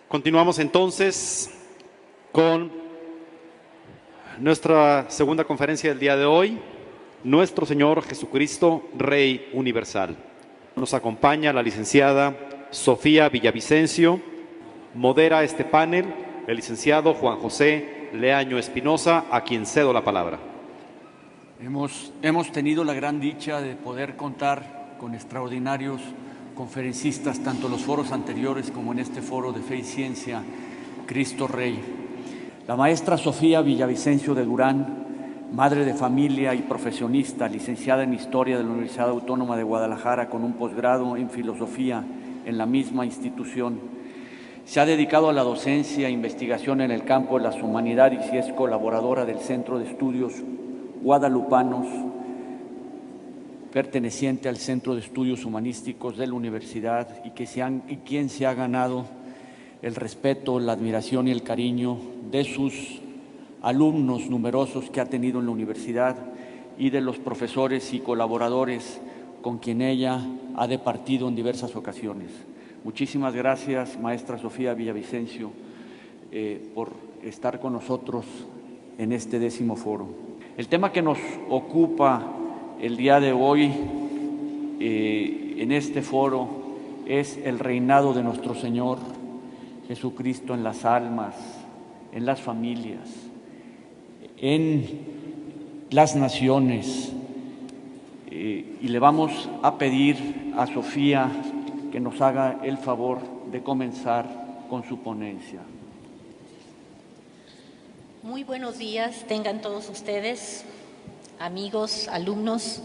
Continuamos entonces con nuestra segunda conferencia del día de hoy, Nuestro Señor Jesucristo, Rey Universal. Nos acompaña la licenciada Sofía Villavicencio, modera este panel el licenciado Juan José Leaño Espinosa, a quien cedo la palabra. Hemos tenido la gran dicha de poder contar con extraordinarios conferencistas, tanto en los foros anteriores como en este foro de Fe y Ciencia, Cristo Rey. La maestra Sofía Villavicencio de Durán, madre de familia y profesionista, licenciada en Historia de la Universidad Autónoma de Guadalajara con un posgrado en Filosofía en la misma institución, se ha dedicado a la docencia e investigación en el campo de las humanidades y es colaboradora del Centro de Estudios Guadalupanos, perteneciente al Centro de Estudios Humanísticos de la Universidad y quien se ha ganado el respeto, la admiración y el cariño de sus alumnos numerosos que ha tenido en la universidad y de los profesores y colaboradores con quien ella ha departido en diversas ocasiones. Muchísimas gracias, maestra Sofía Villavicencio, por estar con nosotros en este 10º foro. El tema que nos ocupa el día de hoy en este foro es el reinado de nuestro Señor Jesucristo en las almas, en las familias, en las naciones. Y le vamos a pedir a Sofía que nos haga el favor de comenzar con su ponencia. Muy buenos días, tengan todos ustedes, amigos, alumnos.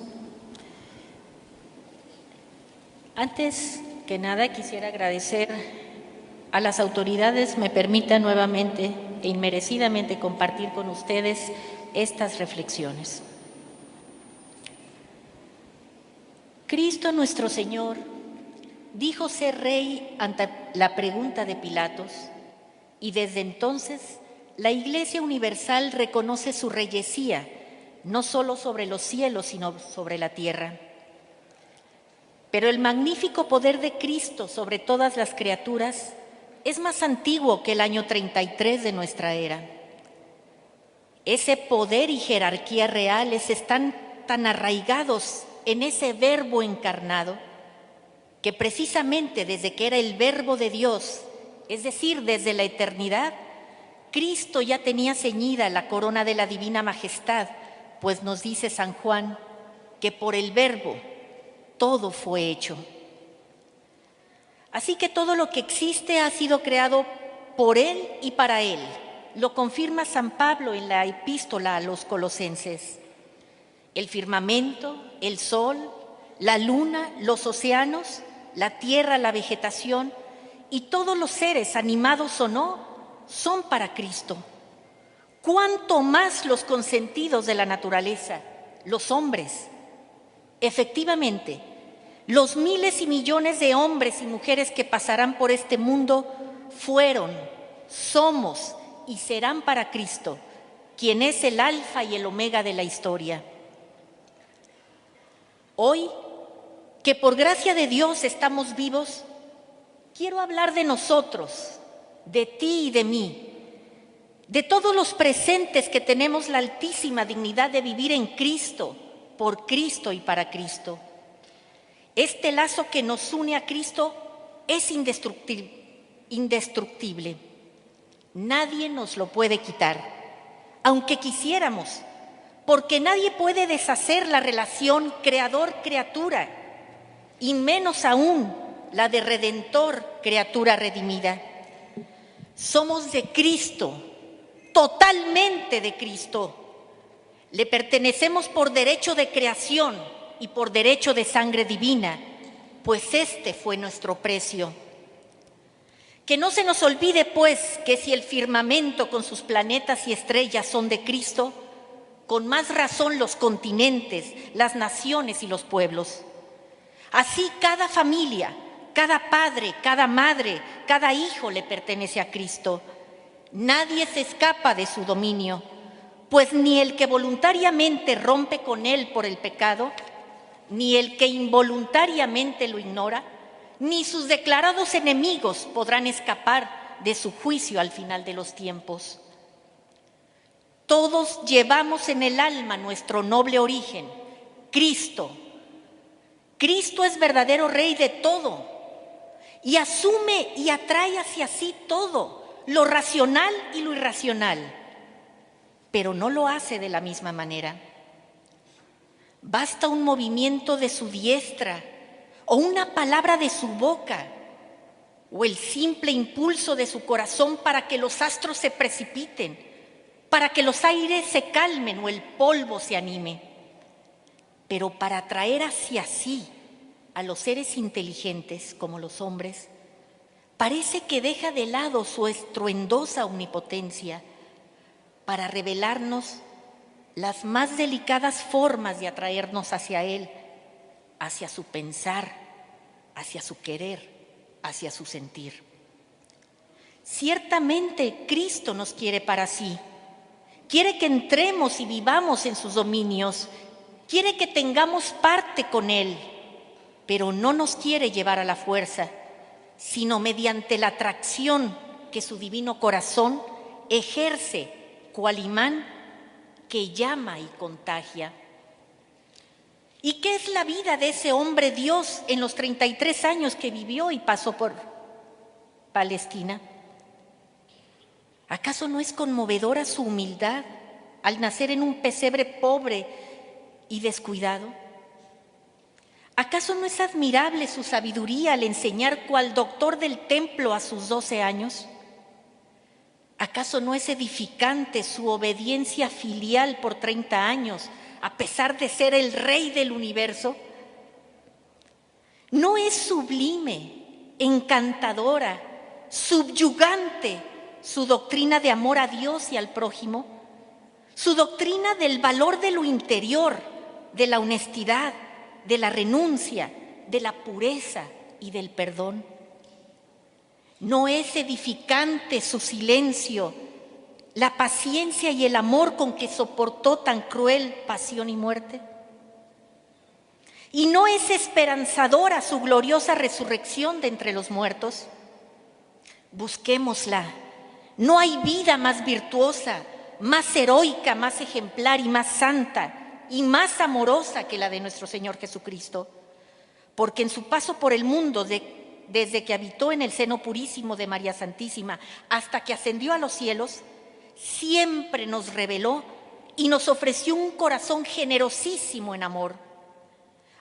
Antes que nada quisiera agradecer a las autoridades, me permitan nuevamente e inmerecidamente compartir con ustedes estas reflexiones. Cristo nuestro Señor dijo ser rey ante la pregunta de Pilatos y desde entonces la Iglesia Universal reconoce su reyesía, no solo sobre los cielos, sino sobre la tierra. Pero el magnífico poder de Cristo sobre todas las criaturas es más antiguo que el año 33 de nuestra era. Ese poder y jerarquía reales están tan arraigados en ese Verbo encarnado que precisamente desde que era el Verbo de Dios, es decir, desde la eternidad, Cristo ya tenía ceñida la corona de la divina majestad, pues nos dice San Juan que por el Verbo todo fue hecho. Así que todo lo que existe ha sido creado por Él y para Él. Lo confirma San Pablo en la epístola a los Colosenses. El firmamento, el sol, la luna, los océanos, la tierra, la vegetación y todos los seres, animados o no, son para Cristo. ¿Cuánto más los consentidos de la naturaleza, los hombres? Efectivamente, los miles y millones de hombres y mujeres que pasarán por este mundo fueron, somos y serán para Cristo, quien es el alfa y el omega de la historia. Hoy, que por gracia de Dios estamos vivos, quiero hablar de nosotros, de ti y de mí, de todos los presentes que tenemos la altísima dignidad de vivir en Cristo, por Cristo y para Cristo. Este lazo que nos une a Cristo es indestructible. Nadie nos lo puede quitar, aunque quisiéramos, porque nadie puede deshacer la relación creador-criatura, y menos aún la de redentor-criatura redimida. Somos de Cristo, totalmente de Cristo. Le pertenecemos por derecho de creación y por derecho de sangre divina, pues este fue nuestro precio. Que no se nos olvide, pues, que si el firmamento con sus planetas y estrellas son de Cristo, con más razón los continentes, las naciones y los pueblos. Así cada familia, cada padre, cada madre, cada hijo le pertenece a Cristo. Nadie se escapa de su dominio, pues ni el que voluntariamente rompe con él por el pecado, ni el que involuntariamente lo ignora, ni sus declarados enemigos podrán escapar de su juicio al final de los tiempos. Todos llevamos en el alma nuestro noble origen, Cristo. Cristo es verdadero Rey de todo y asume y atrae hacia sí todo, lo racional y lo irracional, pero no lo hace de la misma manera. Basta un movimiento de su diestra o una palabra de su boca o el simple impulso de su corazón para que los astros se precipiten, para que los aires se calmen o el polvo se anime. Pero para atraer hacia sí a los seres inteligentes como los hombres, parece que deja de lado su estruendosa omnipotencia para revelarnos las más delicadas formas de atraernos hacia Él, hacia su pensar, hacia su querer, hacia su sentir. Ciertamente Cristo nos quiere para sí, quiere que entremos y vivamos en sus dominios, quiere que tengamos parte con Él, pero no nos quiere llevar a la fuerza, sino mediante la atracción que su divino corazón ejerce cual imán que llama y contagia. ¿Y qué es la vida de ese hombre Dios en los 33 años que vivió y pasó por Palestina? ¿Acaso no es conmovedora su humildad al nacer en un pesebre pobre y descuidado? ¿Acaso no es admirable su sabiduría al enseñar cual doctor del templo a sus 12 años? ¿Acaso no es edificante su obediencia filial por 30 años, a pesar de ser el Rey del universo? ¿No es sublime, encantadora, subyugante su doctrina de amor a Dios y al prójimo? Su doctrina del valor de lo interior, de la honestidad, de la renuncia, de la pureza y del perdón. ¿No es edificante su silencio, la paciencia y el amor con que soportó tan cruel pasión y muerte? ¿Y no es esperanzadora su gloriosa resurrección de entre los muertos? Busquémosla. No hay vida más virtuosa, más heroica, más ejemplar y más santa y más amorosa que la de nuestro Señor Jesucristo, porque en su paso por el mundo, desde que habitó en el seno purísimo de María Santísima hasta que ascendió a los cielos, siempre nos reveló y nos ofreció un corazón generosísimo en amor.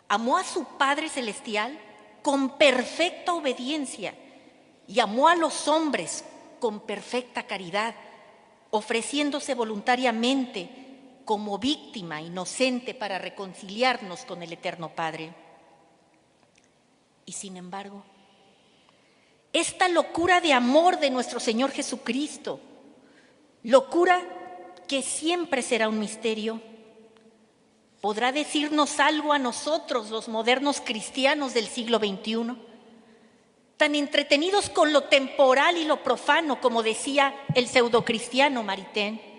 Amó a su Padre Celestial con perfecta obediencia y amó a los hombres con perfecta caridad, ofreciéndose voluntariamente como víctima inocente para reconciliarnos con el Eterno Padre. Y sin embargo, esta locura de amor de nuestro Señor Jesucristo, locura que siempre será un misterio, ¿podrá decirnos algo a nosotros, los modernos cristianos del siglo XXI, tan entretenidos con lo temporal y lo profano, como decía el pseudocristiano Maritain?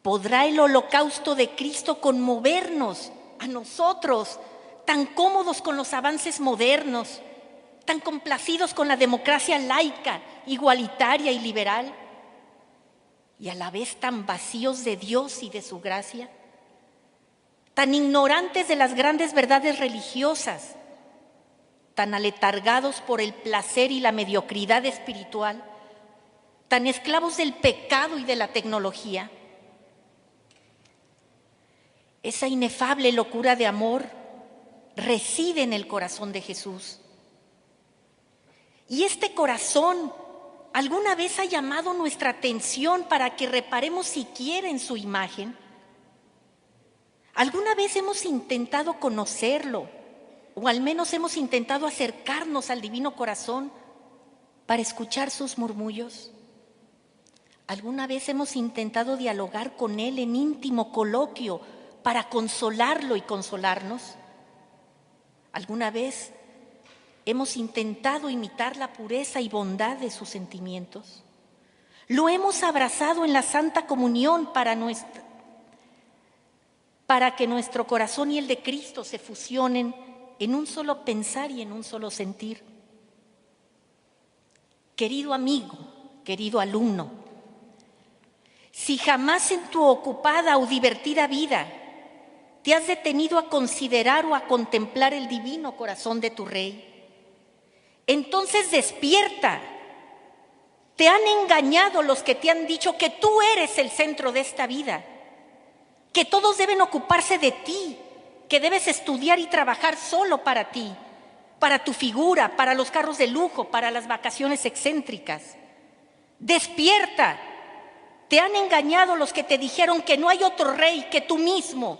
¿Podrá el holocausto de Cristo conmovernos a nosotros, tan cómodos con los avances modernos, tan complacidos con la democracia laica, igualitaria y liberal, y a la vez tan vacíos de Dios y de su gracia, tan ignorantes de las grandes verdades religiosas, tan aletargados por el placer y la mediocridad espiritual, tan esclavos del pecado y de la tecnología? Esa inefable locura de amor reside en el corazón de Jesús. Y este corazón alguna vez ha llamado nuestra atención para que reparemos siquiera en su imagen. ¿Alguna vez hemos intentado conocerlo o al menos hemos intentado acercarnos al divino corazón para escuchar sus murmullos? ¿Alguna vez hemos intentado dialogar con él en íntimo coloquio para consolarlo y consolarnos? ¿Alguna vez hemos intentado imitar la pureza y bondad de sus sentimientos? ¿Lo hemos abrazado en la Santa Comunión para que nuestro corazón y el de Cristo se fusionen en un solo pensar y en un solo sentir? Querido amigo, querido alumno, si jamás en tu ocupada o divertida vida te has detenido a considerar o a contemplar el divino corazón de tu Rey, entonces despierta. Te han engañado los que te han dicho que tú eres el centro de esta vida, que todos deben ocuparse de ti, que debes estudiar y trabajar solo para ti, para tu figura, para los carros de lujo, para las vacaciones excéntricas. Despierta. Te han engañado los que te dijeron que no hay otro rey que tú mismo,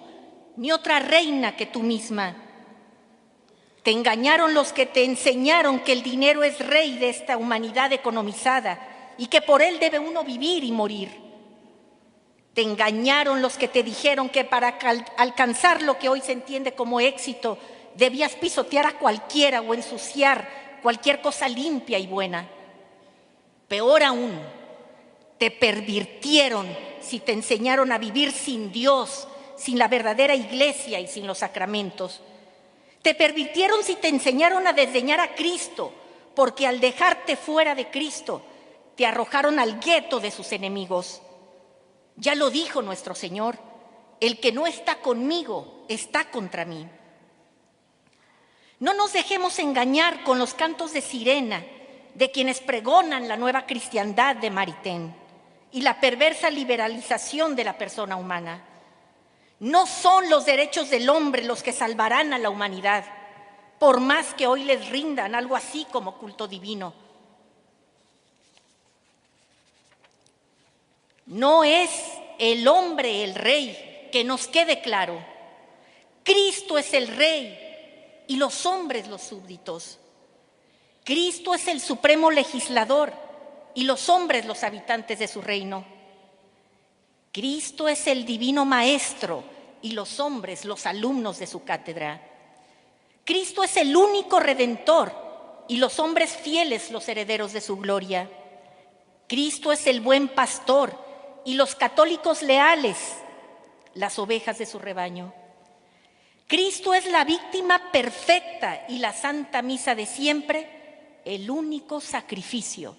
ni otra reina que tú misma. Te engañaron los que te enseñaron que el dinero es rey de esta humanidad economizada y que por él debe uno vivir y morir. Te engañaron los que te dijeron que para alcanzar lo que hoy se entiende como éxito debías pisotear a cualquiera o ensuciar cualquier cosa limpia y buena. Peor aún, te pervirtieron si te enseñaron a vivir sin Dios, sin la verdadera iglesia y sin los sacramentos. Te pervirtieron si te enseñaron a desdeñar a Cristo, porque al dejarte fuera de Cristo, te arrojaron al gueto de sus enemigos. Ya lo dijo nuestro Señor, el que no está conmigo está contra mí. No nos dejemos engañar con los cantos de sirena de quienes pregonan la nueva cristiandad de Maritain y la perversa liberalización de la persona humana. No son los derechos del hombre los que salvarán a la humanidad, por más que hoy les rindan algo así como culto divino. No es el hombre el rey, que nos quede claro. Cristo es el rey y los hombres los súbditos. Cristo es el supremo legislador y los hombres los habitantes de su reino. Cristo es el divino maestro y los hombres los alumnos de su cátedra. Cristo es el único redentor y los hombres fieles los herederos de su gloria. Cristo es el buen pastor y los católicos leales, las ovejas de su rebaño. Cristo es la víctima perfecta y la Santa Misa de siempre, el único sacrificio.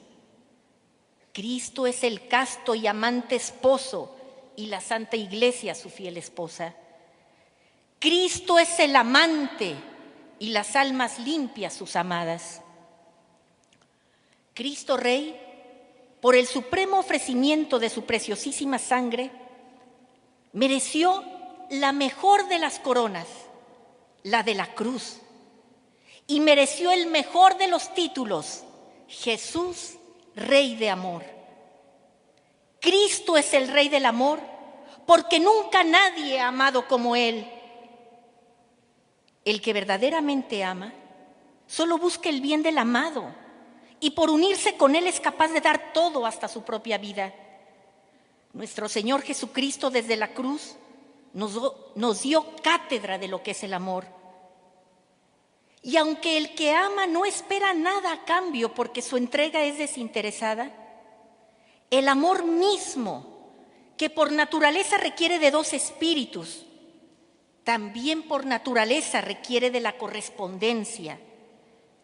Cristo es el casto y amante esposo y la Santa Iglesia su fiel esposa. Cristo es el amante y las almas limpias sus amadas. Cristo Rey, por el supremo ofrecimiento de su preciosísima sangre, mereció la mejor de las coronas, la de la cruz, y mereció el mejor de los títulos, Jesús, Rey de amor. Cristo es el Rey del amor, porque nunca nadie ha amado como Él. El que verdaderamente ama, solo busca el bien del amado, y por unirse con Él es capaz de dar todo hasta su propia vida. Nuestro Señor Jesucristo desde la cruz nos dio cátedra de lo que es el amor. Y aunque el que ama no espera nada a cambio porque su entrega es desinteresada, el amor mismo, que por naturaleza requiere de dos espíritus, también por naturaleza requiere de la correspondencia.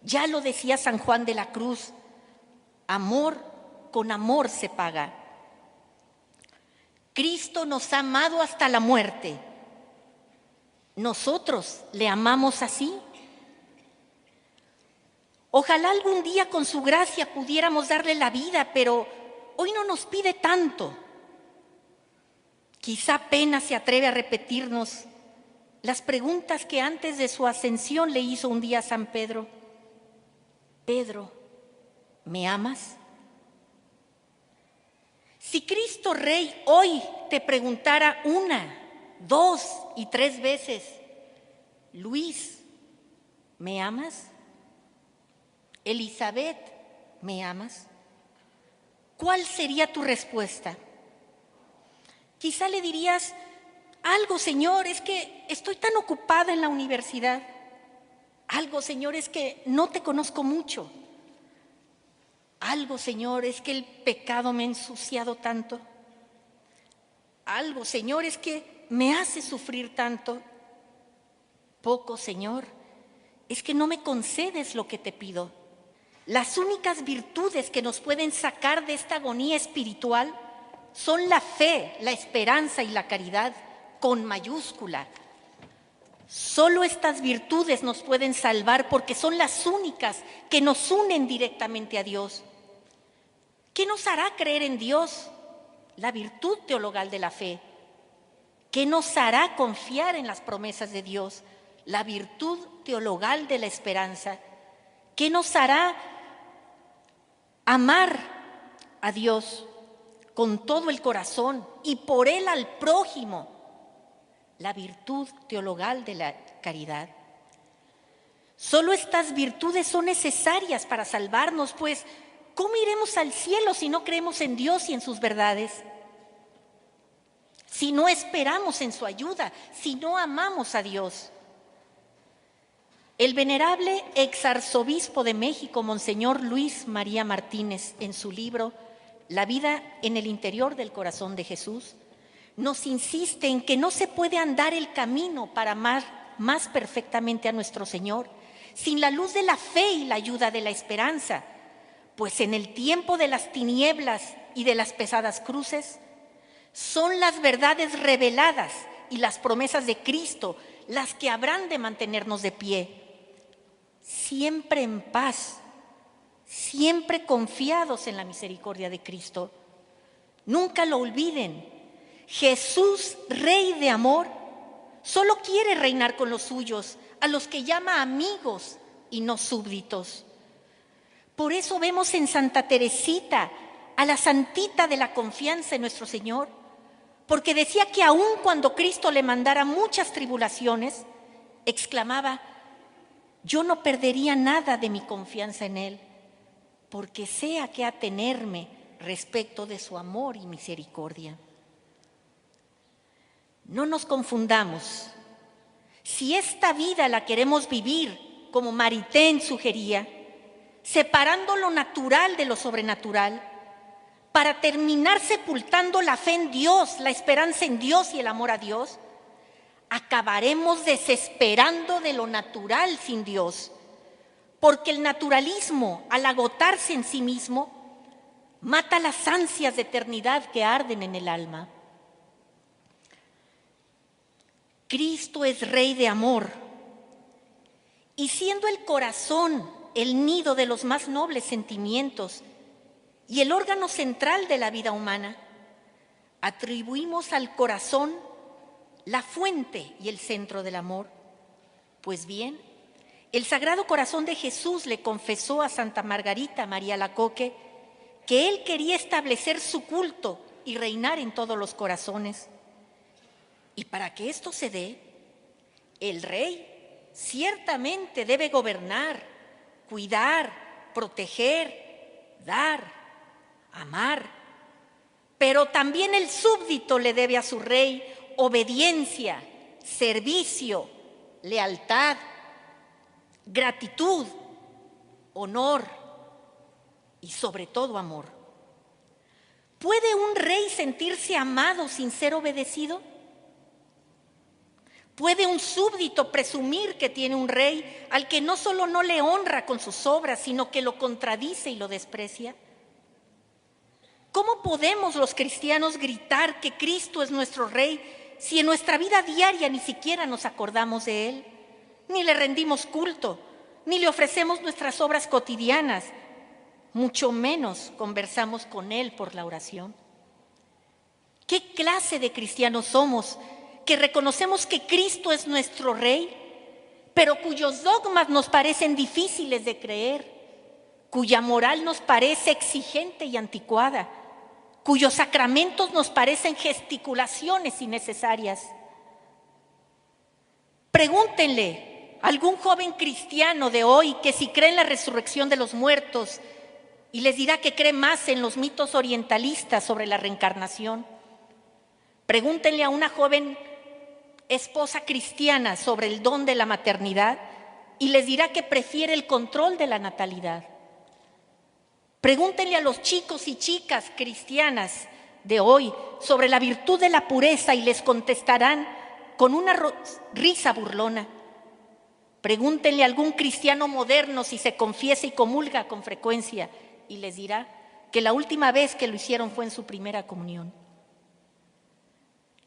Ya lo decía San Juan de la Cruz, amor con amor se paga. Cristo nos ha amado hasta la muerte. ¿Nosotros le amamos así? Ojalá algún día con su gracia pudiéramos darle la vida, pero hoy no nos pide tanto. Quizá apenas se atreve a repetirnos las preguntas que antes de su ascensión le hizo un día a San Pedro. Pedro, ¿me amas? Si Cristo Rey hoy te preguntara 1, 2 y 3 veces, Luis, ¿me amas? Elizabeth, ¿me amas? ¿Cuál sería tu respuesta? Quizá le dirías, algo, Señor, es que estoy tan ocupada en la universidad. Algo, Señor, es que no te conozco mucho. Algo, Señor, es que el pecado me ha ensuciado tanto. Algo, Señor, es que me hace sufrir tanto. Poco, Señor, es que no me concedes lo que te pido. Las únicas virtudes que nos pueden sacar de esta agonía espiritual son la fe, la esperanza y la caridad, con mayúscula. Solo estas virtudes nos pueden salvar porque son las únicas que nos unen directamente a Dios. ¿Qué nos hará creer en Dios? La virtud teologal de la fe. ¿Qué nos hará confiar en las promesas de Dios? La virtud teologal de la esperanza. ¿Qué nos hará amar a Dios con todo el corazón y por Él al prójimo? La virtud teologal de la caridad. Solo estas virtudes son necesarias para salvarnos, pues ¿cómo iremos al cielo si no creemos en Dios y en sus verdades? Si no esperamos en su ayuda, si no amamos a Dios. El venerable exarzobispo de México, Monseñor Luis María Martínez, en su libro La vida en el interior del corazón de Jesús, nos insiste en que no se puede andar el camino para amar más perfectamente a nuestro Señor sin la luz de la fe y la ayuda de la esperanza, pues en el tiempo de las tinieblas y de las pesadas cruces, son las verdades reveladas y las promesas de Cristo las que habrán de mantenernos de pie, siempre en paz, siempre confiados en la misericordia de Cristo. Nunca lo olviden. Jesús, Rey de amor, solo quiere reinar con los suyos, a los que llama amigos y no súbditos. Por eso vemos en Santa Teresita a la santita de la confianza en nuestro Señor, porque decía que aun cuando Cristo le mandara muchas tribulaciones, exclamaba: yo no perdería nada de mi confianza en Él, porque sé a qué atenerme respecto de su amor y misericordia. No nos confundamos. Si esta vida la queremos vivir, como Maritain sugería, separando lo natural de lo sobrenatural, para terminar sepultando la fe en Dios, la esperanza en Dios y el amor a Dios, acabaremos desesperando de lo natural sin Dios, porque el naturalismo, al agotarse en sí mismo, mata las ansias de eternidad que arden en el alma. Cristo es Rey de amor, y siendo el corazón el nido de los más nobles sentimientos y el órgano central de la vida humana, atribuimos al corazón la fuente y el centro del amor. Pues bien, el Sagrado Corazón de Jesús le confesó a Santa Margarita María Lacoque que Él quería establecer su culto y reinar en todos los corazones. Y para que esto se dé, el rey ciertamente debe gobernar, cuidar, proteger, dar, amar. Pero también el súbdito le debe a su rey obediencia, servicio, lealtad, gratitud, honor y sobre todo amor. ¿Puede un rey sentirse amado sin ser obedecido? ¿Puede un súbdito presumir que tiene un rey al que no solo no le honra con sus obras, sino que lo contradice y lo desprecia? ¿Cómo podemos los cristianos gritar que Cristo es nuestro Rey si en nuestra vida diaria ni siquiera nos acordamos de Él, ni le rendimos culto, ni le ofrecemos nuestras obras cotidianas, mucho menos conversamos con Él por la oración? ¿Qué clase de cristianos somos que reconocemos que Cristo es nuestro Rey, pero cuyos dogmas nos parecen difíciles de creer, cuya moral nos parece exigente y anticuada, cuyos sacramentos nos parecen gesticulaciones innecesarias? Pregúntenle a algún joven cristiano de hoy que si cree en la resurrección de los muertos y les dirá que cree más en los mitos orientalistas sobre la reencarnación. Pregúntenle a una joven esposa cristiana sobre el don de la maternidad y les dirá que prefiere el control de la natalidad. Pregúntenle a los chicos y chicas cristianas de hoy sobre la virtud de la pureza y les contestarán con una risa burlona: Pregúntenle a algún cristiano moderno si se confiesa y comulga con frecuencia y les dirá que la última vez que lo hicieron fue en su primera comunión.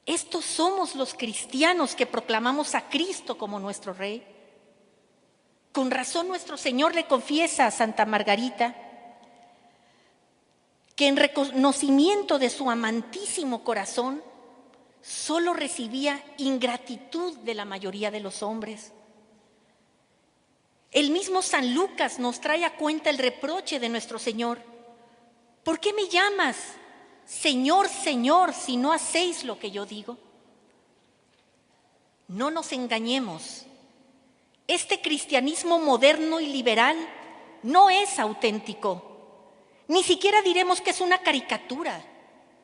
Estos somos los cristianos que proclamamos a Cristo como nuestro Rey. Con razón nuestro Señor le confiesa a Santa Margarita que en reconocimiento de su amantísimo corazón solo recibía ingratitud de la mayoría de los hombres. El mismo San Lucas nos trae a cuenta el reproche de nuestro Señor. ¿Por qué me llamas Señor, Señor, si no hacéis lo que yo digo? No nos engañemos. Este cristianismo moderno y liberal no es auténtico. Ni siquiera diremos que es una caricatura.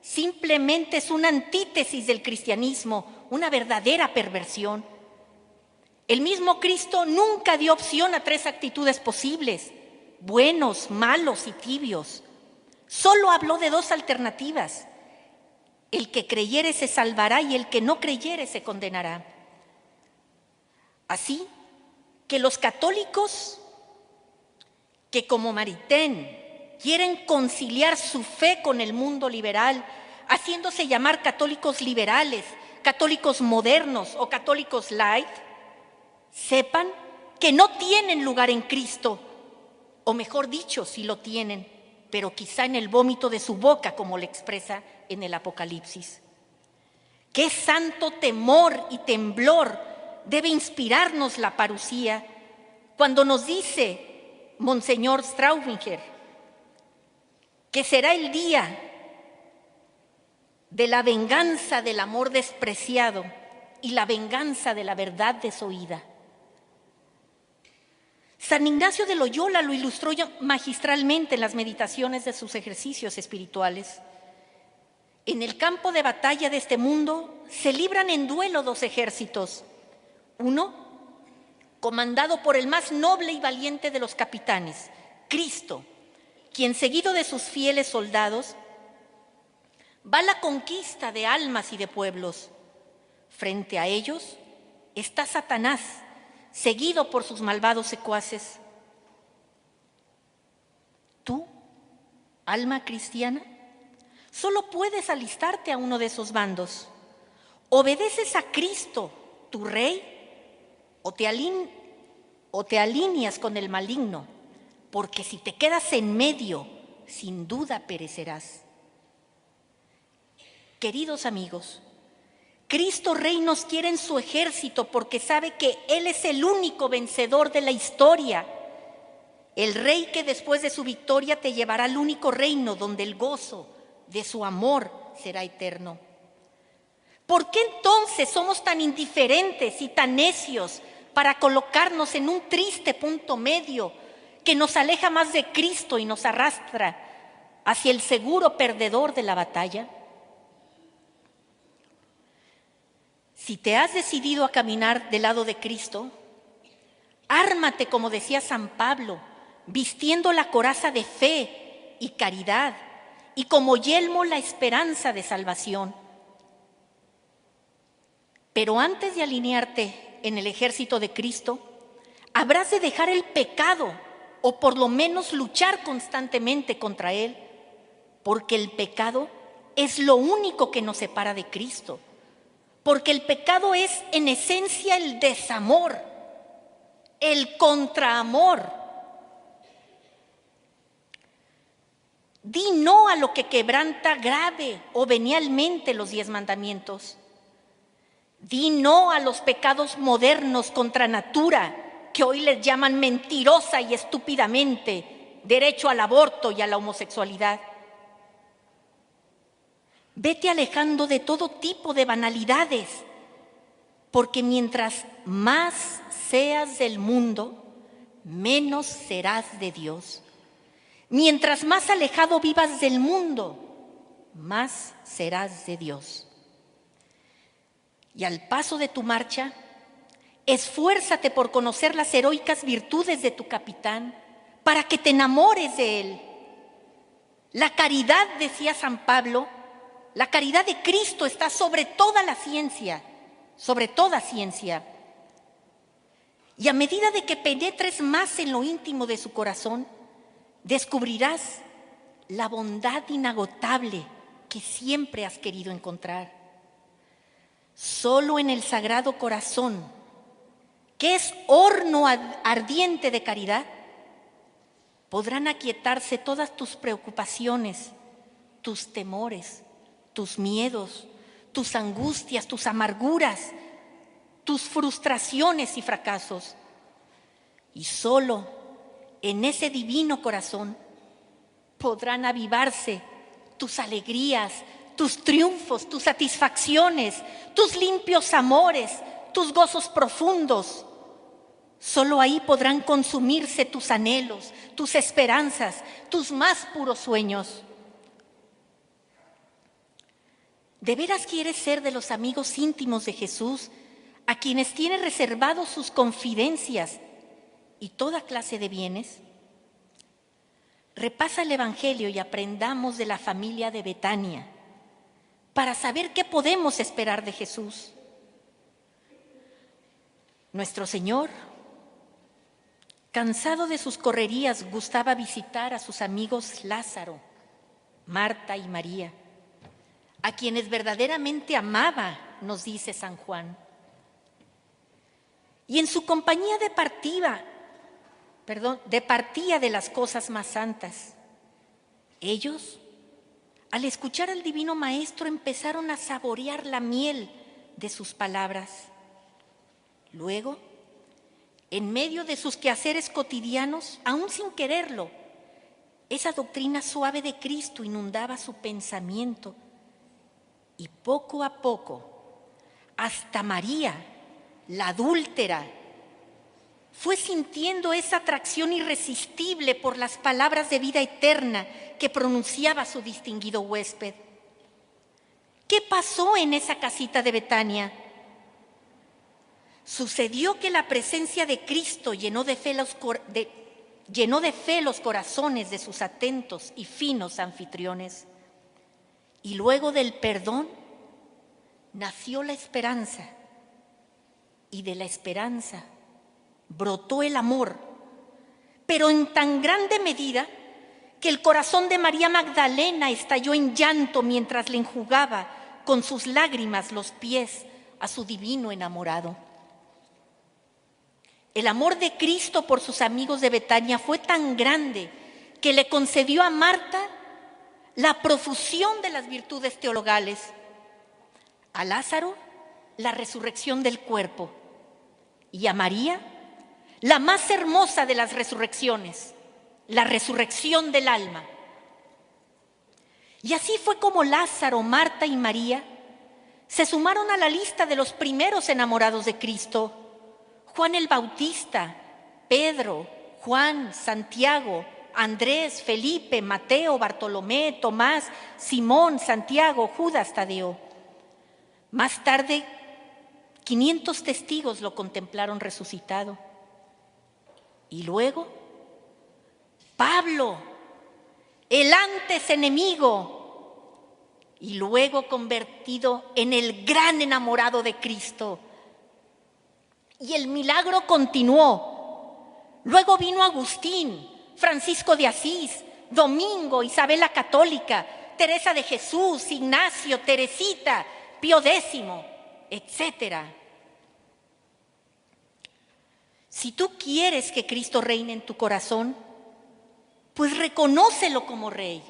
Simplemente es una antítesis del cristianismo, una verdadera perversión. El mismo Cristo nunca dio opción a tres actitudes posibles: buenos, malos y tibios. Solo habló de dos alternativas: el que creyere se salvará y el que no creyere se condenará. Así que los católicos que como Maritain quieren conciliar su fe con el mundo liberal, haciéndose llamar católicos liberales, católicos modernos o católicos light, sepan que no tienen lugar en Cristo, o mejor dicho, sí lo tienen, pero quizá en el vómito de su boca, como le expresa en el Apocalipsis. Qué santo temor y temblor debe inspirarnos la parusía cuando nos dice Monseñor Straubinger que será el día de la venganza del amor despreciado y la venganza de la verdad desoída. San Ignacio de Loyola lo ilustró magistralmente en las meditaciones de sus ejercicios espirituales. En el campo de batalla de este mundo se libran en duelo dos ejércitos. Uno, comandado por el más noble y valiente de los capitanes, Cristo, quien seguido de sus fieles soldados va a la conquista de almas y de pueblos. Frente a ellos está Satanás, seguido por sus malvados secuaces. Tú, alma cristiana, solo puedes alistarte a uno de esos bandos. ¿Obedeces a Cristo, tu Rey, o te alineas con el maligno? Porque si te quedas en medio, sin duda perecerás. Queridos amigos, Cristo Rey nos quiere en su ejército porque sabe que Él es el único vencedor de la historia. El Rey que después de su victoria te llevará al único reino donde el gozo de su amor será eterno. ¿Por qué entonces somos tan indiferentes y tan necios para colocarnos en un triste punto medio que nos aleja más de Cristo y nos arrastra hacia el seguro perdedor de la batalla? Si te has decidido a caminar del lado de Cristo, ármate, como decía San Pablo, vistiendo la coraza de fe y caridad y como yelmo la esperanza de salvación. Pero antes de alinearte en el ejército de Cristo, habrás de dejar el pecado o por lo menos luchar constantemente contra él, porque el pecado es lo único que nos separa de Cristo. Porque el pecado es en esencia el desamor, el contraamor. Di no a lo que quebranta grave o venialmente los 10 mandamientos. Di no a los pecados modernos contra natura, que hoy les llaman mentirosa y estúpidamente derecho al aborto y a la homosexualidad. Vete alejando de todo tipo de banalidades, porque mientras más seas del mundo, menos serás de Dios. Mientras más alejado vivas del mundo, más serás de Dios. Y al paso de tu marcha, esfuérzate por conocer las heroicas virtudes de tu capitán, para que te enamores de él. La caridad, decía San Pablo, la caridad de Cristo está sobre toda la ciencia, sobre toda ciencia. Y a medida de que penetres más en lo íntimo de su corazón, descubrirás la bondad inagotable que siempre has querido encontrar. Solo en el Sagrado Corazón, que es horno ardiente de caridad, podrán aquietarse todas tus preocupaciones, tus temores, tus miedos, tus angustias, tus amarguras, tus frustraciones y fracasos. Y solo en ese divino corazón podrán avivarse tus alegrías, tus triunfos, tus satisfacciones, tus limpios amores, tus gozos profundos. Solo ahí podrán consumirse tus anhelos, tus esperanzas, tus más puros sueños. ¿De veras quieres ser de los amigos íntimos de Jesús, a quienes tiene reservados sus confidencias y toda clase de bienes? Repasa el Evangelio y aprendamos de la familia de Betania para saber qué podemos esperar de Jesús. Nuestro Señor, cansado de sus correrías, gustaba visitar a sus amigos Lázaro, Marta y María, a quienes verdaderamente amaba, nos dice San Juan. Y en su compañía departía de las cosas más santas. Ellos, al escuchar al Divino Maestro, empezaron a saborear la miel de sus palabras. Luego, en medio de sus quehaceres cotidianos, aún sin quererlo, esa doctrina suave de Cristo inundaba su pensamiento y poco a poco, hasta María, la adúltera, fue sintiendo esa atracción irresistible por las palabras de vida eterna que pronunciaba su distinguido huésped. ¿Qué pasó en esa casita de Betania? Sucedió que la presencia de Cristo llenó de fe los corazones de sus atentos y finos anfitriones. Y luego del perdón nació la esperanza, y de la esperanza brotó el amor, pero en tan grande medida que el corazón de María Magdalena estalló en llanto mientras le enjugaba con sus lágrimas los pies a su divino enamorado. El amor de Cristo por sus amigos de Betania fue tan grande que le concedió a Marta la profusión de las virtudes teologales, a Lázaro la resurrección del cuerpo y a María la más hermosa de las resurrecciones, la resurrección del alma. Y así fue como Lázaro, Marta y María se sumaron a la lista de los primeros enamorados de Cristo: Juan el Bautista, Pedro, Juan, Santiago, Andrés, Felipe, Mateo, Bartolomé, Tomás, Simón, Santiago, Judas, Tadeo. Más tarde, 500 testigos lo contemplaron resucitado. Y luego, Pablo, el antes enemigo, y luego convertido en el gran enamorado de Cristo. Y el milagro continuó. Luego vino Agustín, Francisco de Asís, Domingo, Isabel la Católica, Teresa de Jesús, Ignacio, Teresita, Pío X, etc. Si tú quieres que Cristo reine en tu corazón, pues reconócelo como Rey,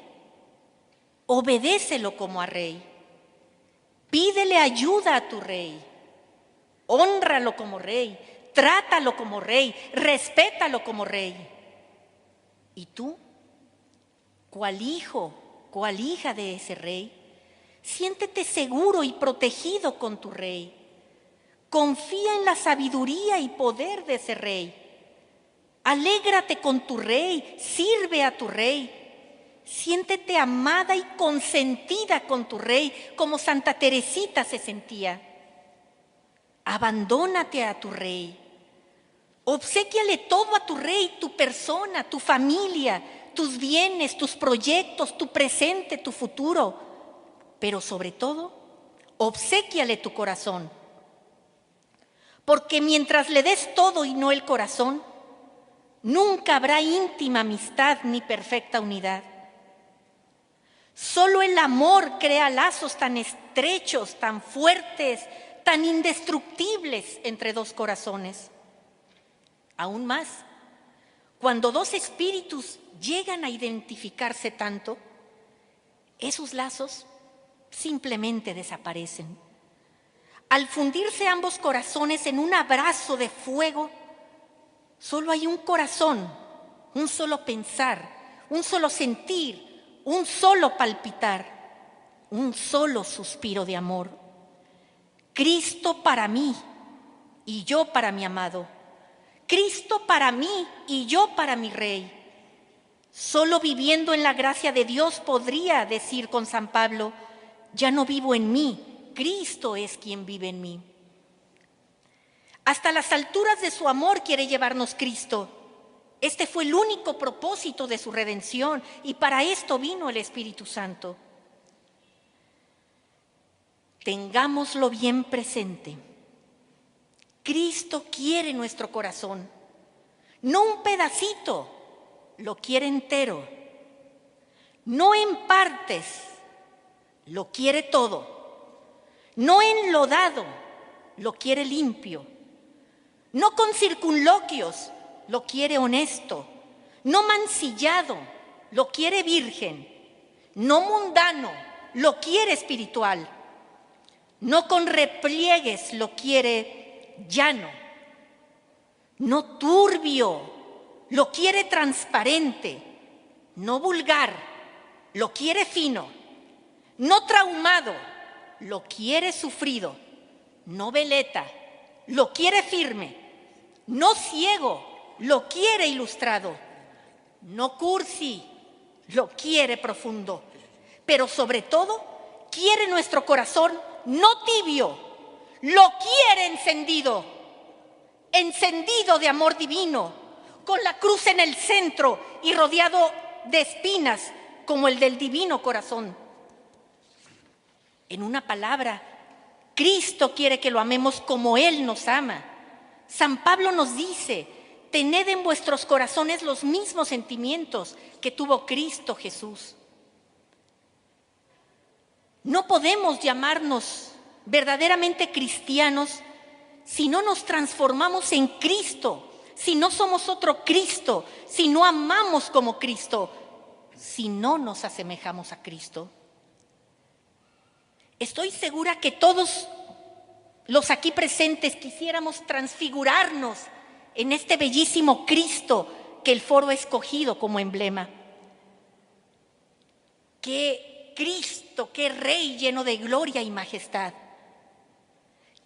obedécelo como a Rey, pídele ayuda a tu Rey, hónralo como Rey, trátalo como Rey, respétalo como Rey. Y tú, cual hijo, cual hija de ese Rey, siéntete seguro y protegido con tu Rey. Confía en la sabiduría y poder de ese Rey. Alégrate con tu Rey, sirve a tu Rey. Siéntete amada y consentida con tu Rey, como Santa Teresita se sentía. Abandónate a tu Rey. Obséquiale todo a tu Rey, tu persona, tu familia, tus bienes, tus proyectos, tu presente, tu futuro. Pero sobre todo, obséquiale tu corazón. porque mientras le des todo y no el corazón, nunca habrá íntima amistad ni perfecta unidad. Solo el amor crea lazos tan estrechos, tan fuertes, tan indestructibles entre dos corazones. Aún más, cuando dos espíritus llegan a identificarse tanto, esos lazos simplemente desaparecen. Al fundirse ambos corazones en un abrazo de fuego, solo hay un corazón, un solo pensar, un solo sentir, un solo palpitar, un solo suspiro de amor. Cristo para mí y yo para mi amado. Cristo para mí y yo para mi Rey. Solo viviendo en la gracia de Dios podría decir con San Pablo: ya no vivo en mí, Cristo es quien vive en mí. Hasta las alturas de su amor quiere llevarnos Cristo. Este fue el único propósito de su redención y para esto vino el Espíritu Santo. Tengámoslo bien presente. Cristo quiere nuestro corazón, no un pedacito, lo quiere entero, no en partes, lo quiere todo, no enlodado, lo quiere limpio, no con circunloquios, lo quiere honesto, no mancillado, lo quiere virgen, no mundano, lo quiere espiritual, no con repliegues, lo quiere llano, no turbio, lo quiere transparente, no vulgar, lo quiere fino, no traumado, lo quiere sufrido, no veleta, lo quiere firme, no ciego, lo quiere ilustrado, no cursi, lo quiere profundo, pero sobre todo quiere nuestro corazón no tibio, lo quiere encendido, encendido de amor divino, con la cruz en el centro y rodeado de espinas como el del divino corazón. En una palabra, Cristo quiere que lo amemos como Él nos ama. San Pablo nos dice: tened en vuestros corazones los mismos sentimientos que tuvo Cristo Jesús. No podemos llamarnos verdaderamente cristianos si no nos transformamos en Cristo, si no somos otro Cristo, si no amamos como Cristo, si no nos asemejamos a Cristo. Estoy segura que todos los aquí presentes quisiéramos transfigurarnos en este bellísimo Cristo que el foro ha escogido como emblema. ¡Qué Cristo, qué Rey lleno de gloria y majestad!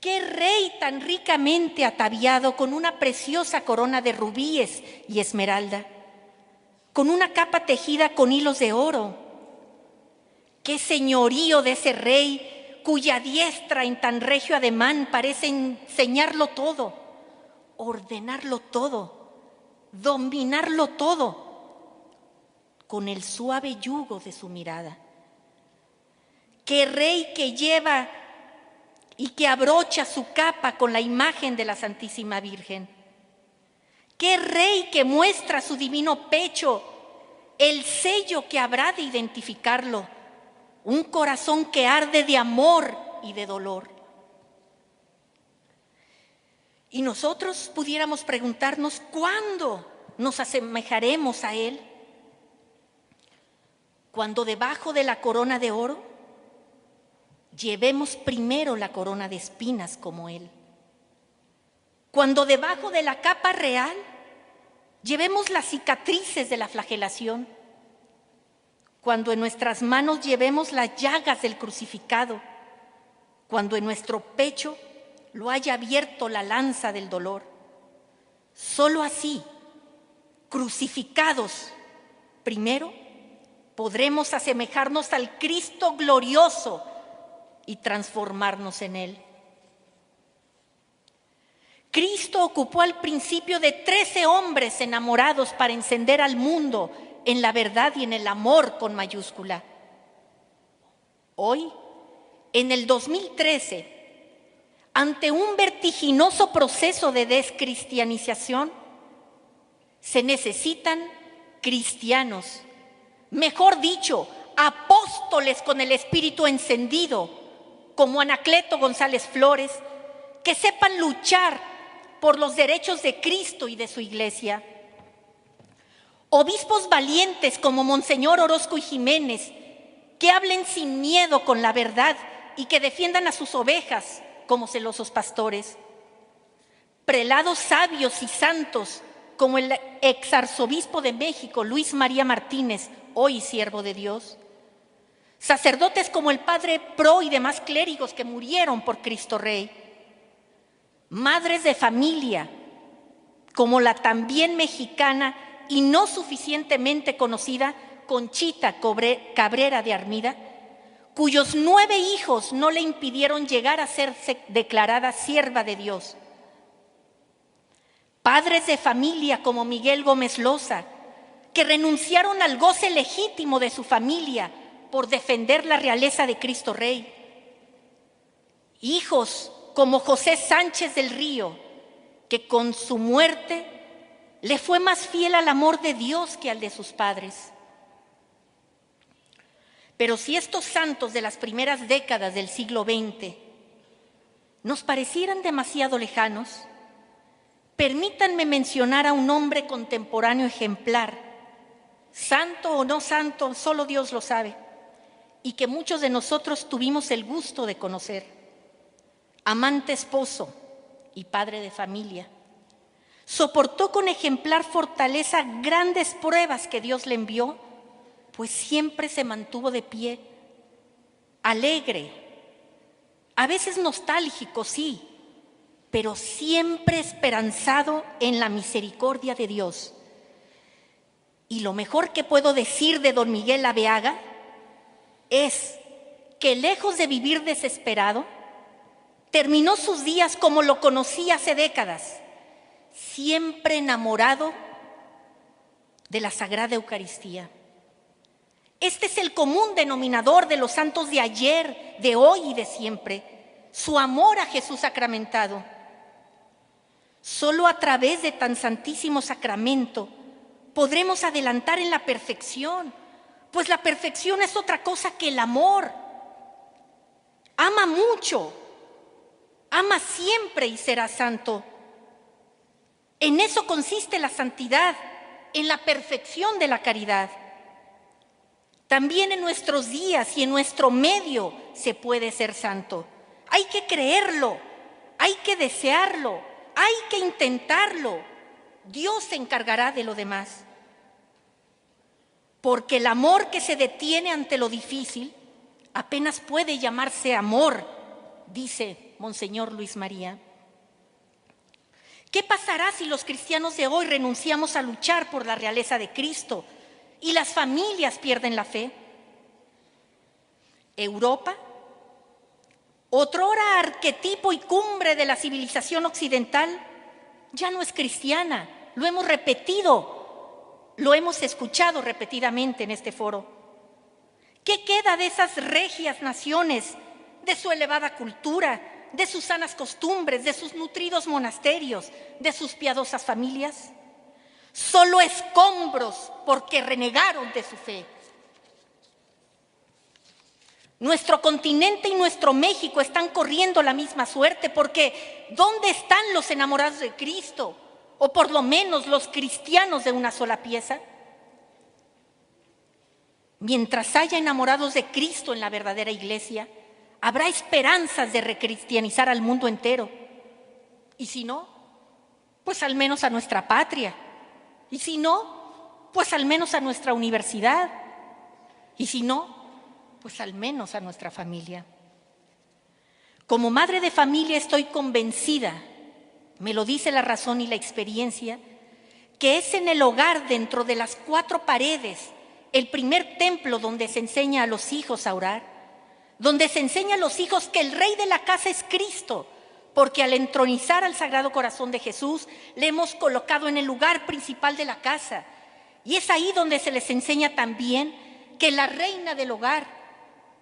¡Qué Rey tan ricamente ataviado con una preciosa corona de rubíes y esmeralda, con una capa tejida con hilos de oro! ¡Qué señorío de ese Rey cuya diestra en tan regio ademán parece enseñarlo todo, ordenarlo todo, dominarlo todo, con el suave yugo de su mirada! ¡Qué Rey que lleva y que abrocha su capa con la imagen de la Santísima Virgen! ¡Qué Rey que muestra su divino pecho, el sello que habrá de identificarlo, un corazón que arde de amor y de dolor! Y nosotros pudiéramos preguntarnos: ¿cuándo nos asemejaremos a Él? Cuando debajo de la corona de oro llevemos primero la corona de espinas como Él. Cuando debajo de la capa real llevemos las cicatrices de la flagelación. Cuando en nuestras manos llevemos las llagas del crucificado. Cuando en nuestro pecho lo haya abierto la lanza del dolor. Solo así, crucificados primero, podremos asemejarnos al Cristo glorioso y transformarnos en Él. Cristo ocupó al principio de 13 hombres enamorados para encender al mundo en la verdad y en el amor con mayúscula. Hoy, en el 2013, ante un vertiginoso proceso de descristianización, se necesitan cristianos, mejor dicho, apóstoles con el espíritu encendido, como Anacleto González Flores, que sepan luchar por los derechos de Cristo y de su iglesia. Obispos valientes como Monseñor Orozco y Jiménez, que hablen sin miedo con la verdad y que defiendan a sus ovejas como celosos pastores. Prelados sabios y santos como el exarzobispo de México, Luis María Martínez, hoy siervo de Dios. Sacerdotes como el padre Pro y demás clérigos que murieron por Cristo Rey. Madres de familia como la también mexicana y no suficientemente conocida Conchita Cabrera de Armida, cuyos 9 hijos no le impidieron llegar a ser declarada sierva de Dios. Padres de familia como Miguel Gómez Loza, que renunciaron al goce legítimo de su familia por defender la realeza de Cristo Rey. Hijos como José Sánchez del Río, que con su muerte le fue más fiel al amor de Dios que al de sus padres. Pero si estos santos de las primeras décadas del siglo XX nos parecieran demasiado lejanos, permítanme mencionar a un hombre contemporáneo ejemplar, santo o no santo, solo Dios lo sabe, y que muchos de nosotros tuvimos el gusto de conocer. Amante esposo y padre de familia. Soportó con ejemplar fortaleza grandes pruebas que Dios le envió, pues siempre se mantuvo de pie, alegre, a veces nostálgico, sí, pero siempre esperanzado en la misericordia de Dios. Y lo mejor que puedo decir de don Miguel Abeaga es que lejos de vivir desesperado, terminó sus días como lo conocí hace décadas, siempre enamorado de la Sagrada Eucaristía. Este es el común denominador de los santos de ayer, de hoy y de siempre, su amor a Jesús sacramentado. Solo a través de tan santísimo sacramento podremos adelantar en la perfección, pues la perfección es otra cosa que el amor. Ama mucho, ama siempre y será santo. En eso consiste la santidad, en la perfección de la caridad. También en nuestros días y en nuestro medio se puede ser santo. Hay que creerlo, hay que desearlo, hay que intentarlo. Dios se encargará de lo demás. Porque el amor que se detiene ante lo difícil apenas puede llamarse amor, dice Monseñor Luis María. ¿Qué pasará si los cristianos de hoy renunciamos a luchar por la realeza de Cristo y las familias pierden la fe? Europa, otrora arquetipo y cumbre de la civilización occidental, ya no es cristiana. Lo hemos repetido, lo hemos escuchado repetidamente en este foro. ¿Qué queda de esas regias naciones, de su elevada cultura, de sus sanas costumbres, de sus nutridos monasterios, de sus piadosas familias? Solo escombros porque renegaron de su fe. Nuestro continente y nuestro México están corriendo la misma suerte porque ¿dónde están los enamorados de Cristo? O por lo menos los cristianos de una sola pieza. Mientras haya enamorados de Cristo en la verdadera iglesia, habrá esperanzas de recristianizar al mundo entero. Y si no, pues al menos a nuestra patria. Y si no, pues al menos a nuestra universidad. Y si no, pues al menos a nuestra familia. Como madre de familia estoy convencida, me lo dice la razón y la experiencia, que es en el hogar, dentro de las 4 paredes, el primer templo donde se enseña a los hijos a orar, donde se enseña a los hijos que el rey de la casa es Cristo, porque al entronizar al Sagrado Corazón de Jesús, le hemos colocado en el lugar principal de la casa. Y es ahí donde se les enseña también que la reina del hogar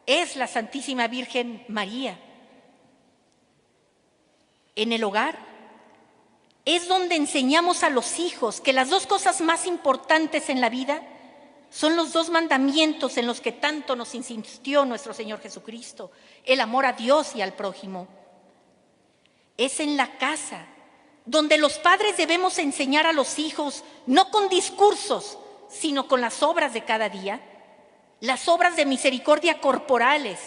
es la Santísima Virgen María. En el hogar es donde enseñamos a los hijos que las dos cosas más importantes en la vida son los dos mandamientos en los que tanto nos insistió nuestro Señor Jesucristo: el amor a Dios y al prójimo. Es en la casa donde los padres debemos enseñar a los hijos, no con discursos, sino con las obras de cada día, las obras de misericordia corporales: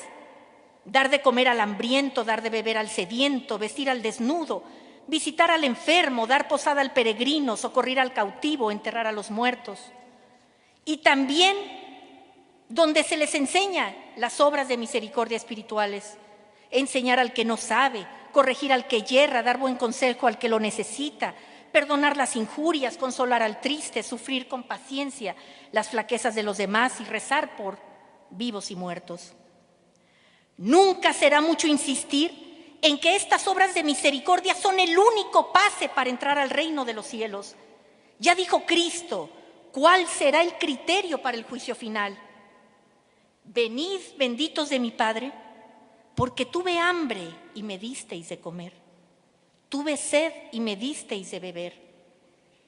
dar de comer al hambriento, dar de beber al sediento, vestir al desnudo, visitar al enfermo, dar posada al peregrino, socorrer al cautivo, enterrar a los muertos. Y también donde se les enseña las obras de misericordia espirituales: enseñar al que no sabe, corregir al que yerra, dar buen consejo al que lo necesita, perdonar las injurias, consolar al triste, sufrir con paciencia las flaquezas de los demás y rezar por vivos y muertos. Nunca será mucho insistir en que estas obras de misericordia son el único pase para entrar al reino de los cielos. Ya dijo Cristo cuál será el criterio para el juicio final: venid, benditos de mi Padre, porque tuve hambre y me disteis de comer, tuve sed y me disteis de beber,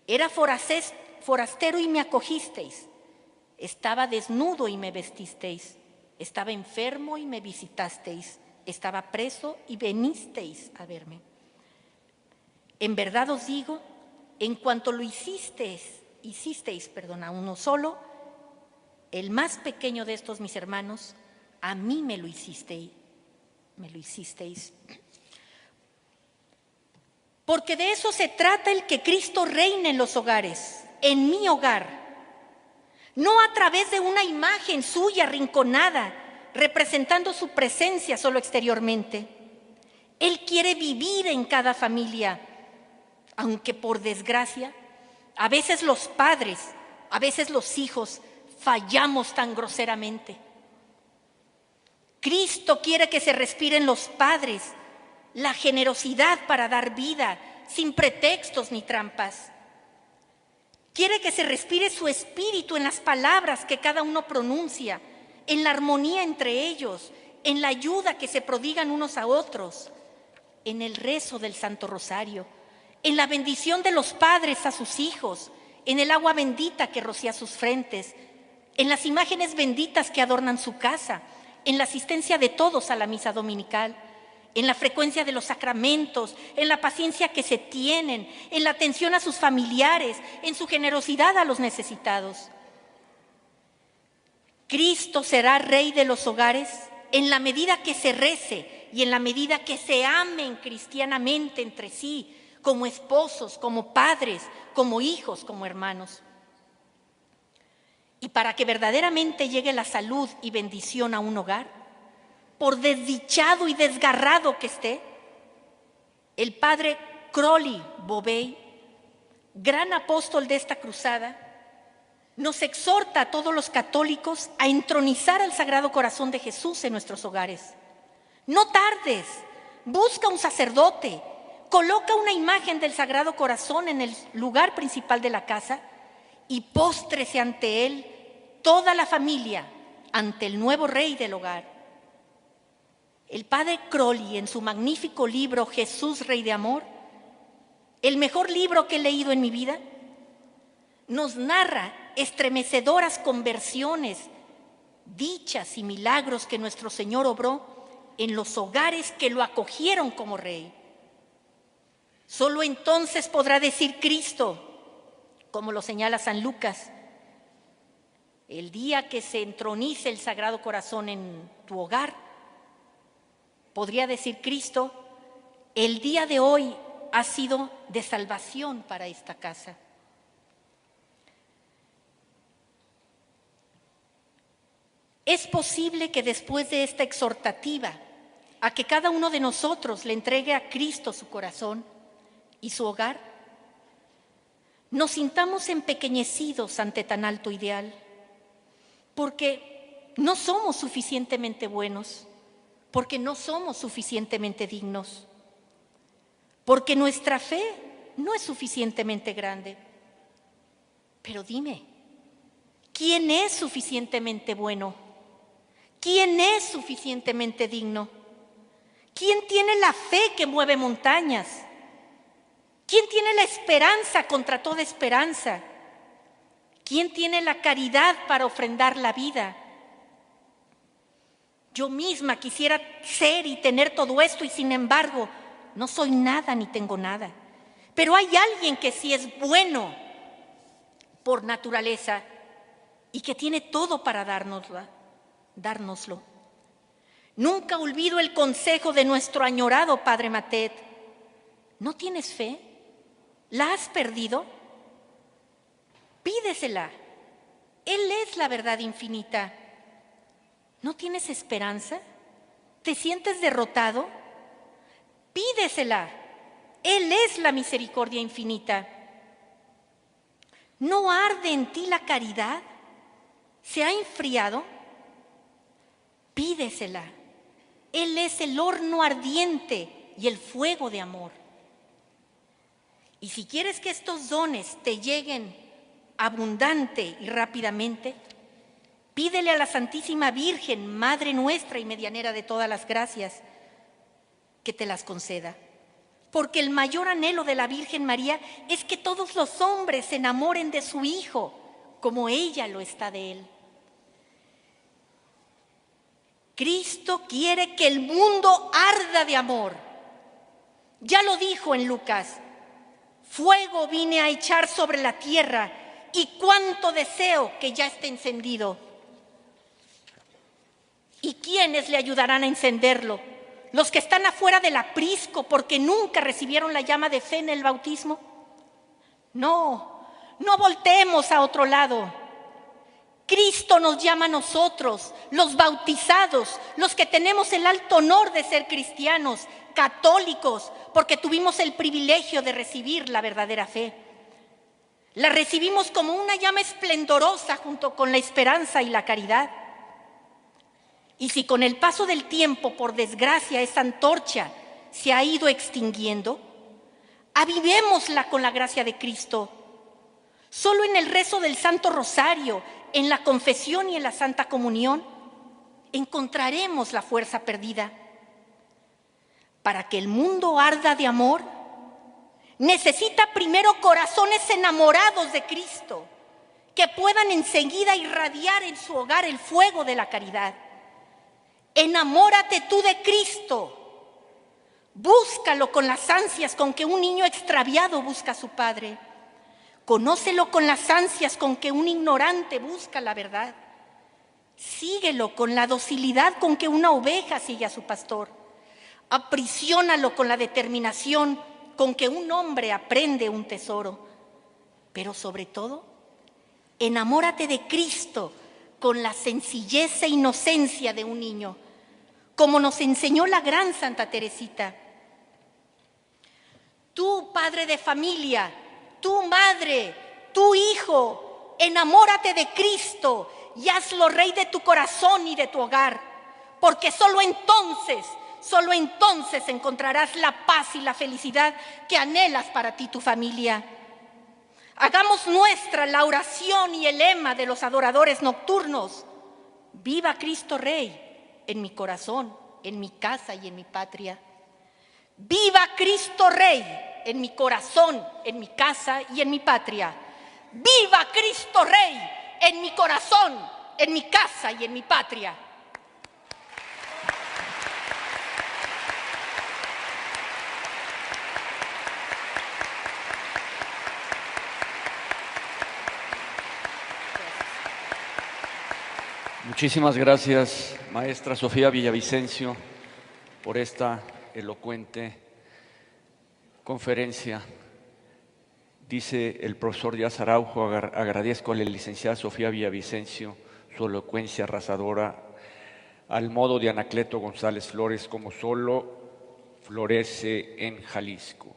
era forastero y me acogisteis, estaba desnudo y me vestisteis, estaba enfermo y me visitasteis, estaba preso y venisteis a verme. En verdad os digo, en cuanto lo hicisteis a uno solo, el más pequeño de estos mis hermanos, a mí me lo hicisteis. Porque de eso se trata el que Cristo reine en los hogares, en mi hogar, no a través de una imagen suya arrinconada, representando su presencia solo exteriormente. Él quiere vivir en cada familia, aunque por desgracia, a veces los padres, a veces los hijos, fallamos tan groseramente. Cristo quiere que se respire en los padres la generosidad para dar vida, sin pretextos ni trampas. Quiere que se respire su espíritu en las palabras que cada uno pronuncia, en la armonía entre ellos, en la ayuda que se prodigan unos a otros, en el rezo del Santo Rosario, en la bendición de los padres a sus hijos, en el agua bendita que rocía sus frentes, en las imágenes benditas que adornan su casa, en la asistencia de todos a la misa dominical, en la frecuencia de los sacramentos, en la paciencia que se tienen, en la atención a sus familiares, en su generosidad a los necesitados. Cristo será Rey de los hogares en la medida que se rece y en la medida que se amen cristianamente entre sí, como esposos, como padres, como hijos, como hermanos. Y para que verdaderamente llegue la salud y bendición a un hogar, por desdichado y desgarrado que esté, el padre Crowley Bobey, gran apóstol de esta cruzada, nos exhorta a todos los católicos a entronizar al Sagrado Corazón de Jesús en nuestros hogares. No tardes, busca un sacerdote, coloca una imagen del Sagrado Corazón en el lugar principal de la casa y póstrese ante él toda la familia, ante el nuevo Rey del hogar. El padre Crowley, en su magnífico libro Jesús, Rey de Amor, el mejor libro que he leído en mi vida, nos narra estremecedoras conversiones, dichas y milagros que nuestro Señor obró en los hogares que lo acogieron como Rey. Solo entonces podrá decir Cristo, como lo señala San Lucas: el día que se entronice el Sagrado Corazón en tu hogar, podría decir Cristo: el día de hoy ha sido de salvación para esta casa. Es posible que después de esta exhortativa a que cada uno de nosotros le entregue a Cristo su corazón y su hogar, nos sintamos empequeñecidos ante tan alto ideal, porque no somos suficientemente buenos, porque no somos suficientemente dignos, porque nuestra fe no es suficientemente grande. Pero dime, ¿quién es suficientemente bueno? ¿Quién es suficientemente digno? ¿Quién tiene la fe que mueve montañas? ¿Quién tiene la esperanza contra toda esperanza? ¿Quién tiene la caridad para ofrendar la vida? Yo misma quisiera ser y tener todo esto y sin embargo no soy nada ni tengo nada. Pero hay alguien que sí es bueno por naturaleza y que tiene todo para dárnoslo. Nunca olvido el consejo de nuestro añorado Padre Matet. ¿No tienes fe? ¿La has perdido? Pídesela. Él es la verdad infinita. ¿No tienes esperanza? ¿Te sientes derrotado? Pídesela. Él es la misericordia infinita. ¿No arde en ti la caridad? ¿Se ha enfriado? Pídesela. Él es el horno ardiente y el fuego de amor. Y si quieres que estos dones te lleguen abundante y rápidamente, pídele a la Santísima Virgen, Madre nuestra y medianera de todas las gracias, que te las conceda. Porque el mayor anhelo de la Virgen María es que todos los hombres se enamoren de su Hijo, como ella lo está de Él. Cristo quiere que el mundo arda de amor. Ya lo dijo en Lucas: fuego vine a echar sobre la tierra y cuánto deseo que ya esté encendido. ¿Y quiénes le ayudarán a encenderlo? ¿Los que están afuera del aprisco porque nunca recibieron la llama de fe en el bautismo? No, no volteemos a otro lado. Cristo nos llama a nosotros, los bautizados, los que tenemos el alto honor de ser cristianos, católicos, porque tuvimos el privilegio de recibir la verdadera fe. La recibimos como una llama esplendorosa junto con la esperanza y la caridad. Y si con el paso del tiempo, por desgracia, esa antorcha se ha ido extinguiendo, avivémosla con la gracia de Cristo. Solo en el rezo del Santo Rosario, en la confesión y en la Santa Comunión, encontraremos la fuerza perdida. Para que el mundo arda de amor, necesita primero corazones enamorados de Cristo, que puedan enseguida irradiar en su hogar el fuego de la caridad. Enamórate tú de Cristo. Búscalo con las ansias con que un niño extraviado busca a su padre. Conócelo con las ansias con que un ignorante busca la verdad. Síguelo con la docilidad con que una oveja sigue a su pastor. Aprisiónalo con la determinación con que un hombre aprende un tesoro. Pero sobre todo, enamórate de Cristo con la sencillez e inocencia de un niño, como nos enseñó la gran Santa Teresita. Tú, padre de familia, tú, madre, tú, hijo, enamórate de Cristo y hazlo rey de tu corazón y de tu hogar, porque solo entonces encontrarás la paz y la felicidad que anhelas para ti y tu familia. Hagamos nuestra la oración y el lema de los adoradores nocturnos: viva Cristo Rey en mi corazón, en mi casa y en mi patria. Viva Cristo Rey en mi corazón, en mi casa y en mi patria. Viva Cristo Rey en mi corazón, en mi casa y en mi patria. Muchísimas gracias, maestra Sofía Villavicencio, por esta elocuente conferencia. Dice el profesor Díaz Araujo: agradezco a la licenciada Sofía Villavicencio su elocuencia arrasadora, al modo de Anacleto González Flores, como solo florece en Jalisco.